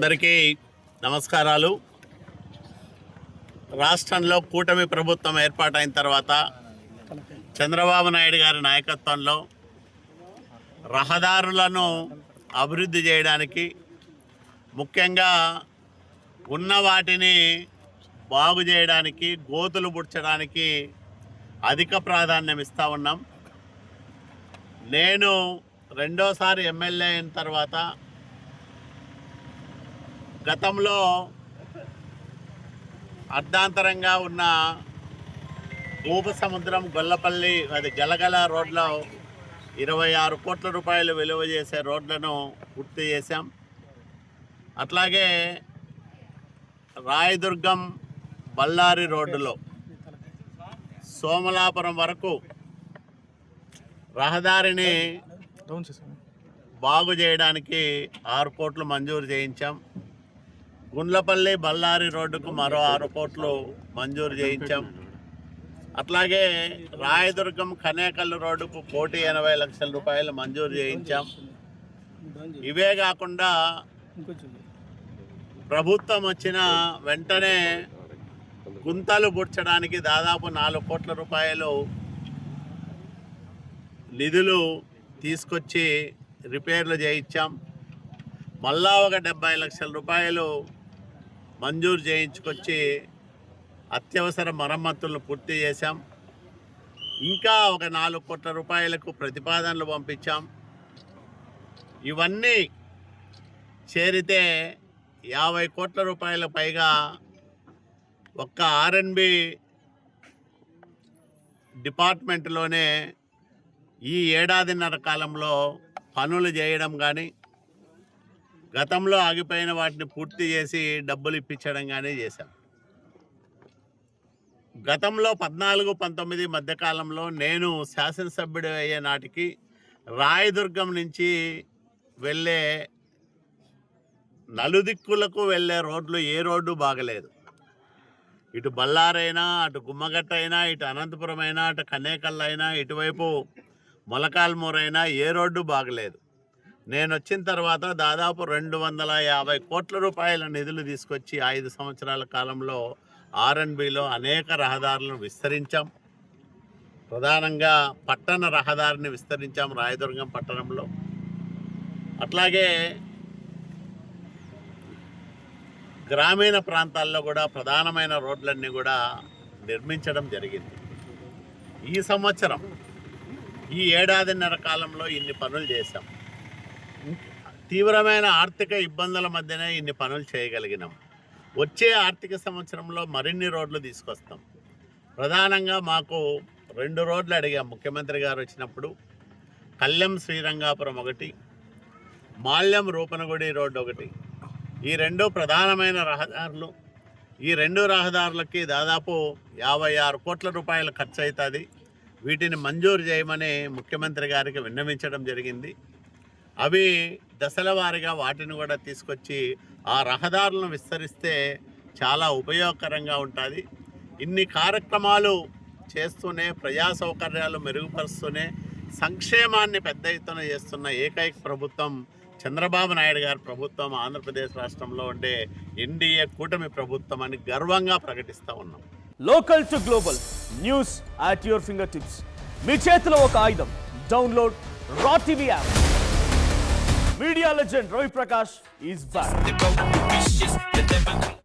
అందరికీ నమస్కారాలు. రాష్ట్రంలో కూటమి ప్రభుత్వం ఏర్పాటైన తర్వాత చంద్రబాబు నాయుడు గారి నాయకత్వంలో రహదారులను అభివృద్ధి చేయడానికి, ముఖ్యంగా ఉన్న వాటిని బాగు చేయడానికి, గోతులు పుడ్చడానికి అధిక ప్రాధాన్యం ఇస్తూ ఉన్నాం. నేను రెండోసారి ఎమ్మెల్యే అయిన తర్వాత గతంలో అర్ధాంతరంగా ఉన్న భూపసముద్రం గొల్లపల్లి అది గలగల రోడ్లో 26 కోట్ల రూపాయలు విలువ చేసే రోడ్లను పూర్తి చేశాం. అట్లాగే రాయదుర్గం బళ్ళారి రోడ్డులో సోమలాపురం వరకు రహదారిని బాగు చేయడానికి 6 కోట్లు మంజూరు చేయించాం. గుండ్లపల్లి బళ్ళారి రోడ్డుకు మరో 6 కోట్లు మంజూరు చేయించాం. అట్లాగే రాయదుర్గం కనేకల్ రోడ్డుకు 1,80,00,000 రూపాయలు మంజూరు చేయించాం. ఇవే కాకుండా ప్రభుత్వం వచ్చిన వెంటనే గుంతలు పూడ్చడానికి దాదాపు 4 కోట్ల రూపాయలు నిధులు తీసుకొచ్చి రిపేర్లు చేయించాం. మళ్ళా ఒక 70 లక్షల రూపాయలు మంజూరు చేయించుకొచ్చి అత్యవసర మరమ్మతులను పూర్తి చేశాం. ఇంకా ఒక 4 కోట్ల రూపాయలకు ప్రతిపాదనలు పంపించాం. ఇవన్నీ చేరితే 50 కోట్ల రూపాయల పైగా ఒక్క ఆర్ఎన్బి డిపార్ట్మెంట్లోనే ఈ ఏడాదిన్నర కాలంలో పనులు చేయడం కానీ, గతంలో ఆగిపోయిన వాటిని పూర్తి చేసి డబ్బులు ఇప్పించడం కానీ చేశాం. గతంలో 14-19 మధ్యకాలంలో నేను శాసనసభ్యుడు అయ్యే నాటికి రాయదుర్గం నుంచి వెళ్ళే నలుదిక్కులకు వెళ్ళే రోడ్లు ఏ రోడ్డు బాగలేదు. ఇటు బళ్ళారైనా, అటు గుమ్మగట్ట అయినా, ఇటు అనంతపురం అయినా, అటు కనేకల్ అయినా, ఇటువైపు మొలకాల్మూరైనా ఏ రోడ్డు బాగలేదు. నేను వచ్చిన తర్వాత దాదాపు 250 కోట్ల రూపాయల నిధులు తీసుకొచ్చి 5 సంవత్సరాల కాలంలో ఆర్ఎన్బిలో అనేక రహదారులను విస్తరించాం. ప్రధానంగా పట్టణ రహదారిని విస్తరించాం రాయదుర్గం పట్టణంలో. అట్లాగే గ్రామీణ ప్రాంతాల్లో కూడా ప్రధానమైన రోడ్లన్నీ కూడా నిర్మించడం జరిగింది. ఈ సంవత్సరం ఈ ఏడాదిన్నర కాలంలో ఇన్ని పనులు చేశాం. తీవ్రమైన ఆర్థిక ఇబ్బందుల మధ్యనే ఇన్ని పనులు చేయగలిగినాం. వచ్చే ఆర్థిక సంవత్సరంలో మరిన్ని రోడ్లు తీసుకొస్తాం. ప్రధానంగా మాకు 2 రోడ్లు అడిగాం ముఖ్యమంత్రి గారు వచ్చినప్పుడు. కళ్యాణ్ శ్రీరంగాపురం ఒకటి, మాల్యం రూపనగుడి రోడ్డు ఒకటి. ఈ 2 ప్రధానమైన రహదారులు. ఈ 2 రహదారులకి దాదాపు 56 కోట్ల రూపాయలు ఖర్చు అవుతుంది. వీటిని మంజూరు చేయమని ముఖ్యమంత్రి గారికి విన్నవించడం జరిగింది. అవి దశల వారీగా వాటిని కూడా తీసుకొచ్చి ఆ రహదారులను విస్తరిస్తే చాలా ఉపయోగకరంగా ఉంటుంది. ఇన్ని కార్యక్రమాలు చేస్తూనే, ప్రజా సౌకర్యాలు మెరుగుపరుస్తూనే సంక్షేమాన్ని పెద్ద ఎత్తున చేస్తున్న ఏకైక ప్రభుత్వం చంద్రబాబు నాయుడు గారి ప్రభుత్వం, ఆంధ్రప్రదేశ్ రాష్ట్రంలో ఉండే ఎన్డీఏ కూటమి ప్రభుత్వం అని గర్వంగా ప్రకటిస్తూ ఉన్నాం. Local to global news at your finger tips. మీ చేతిలో ఒక ఆయుధం. Download R TV app. Media legend Ravi Prakash is back.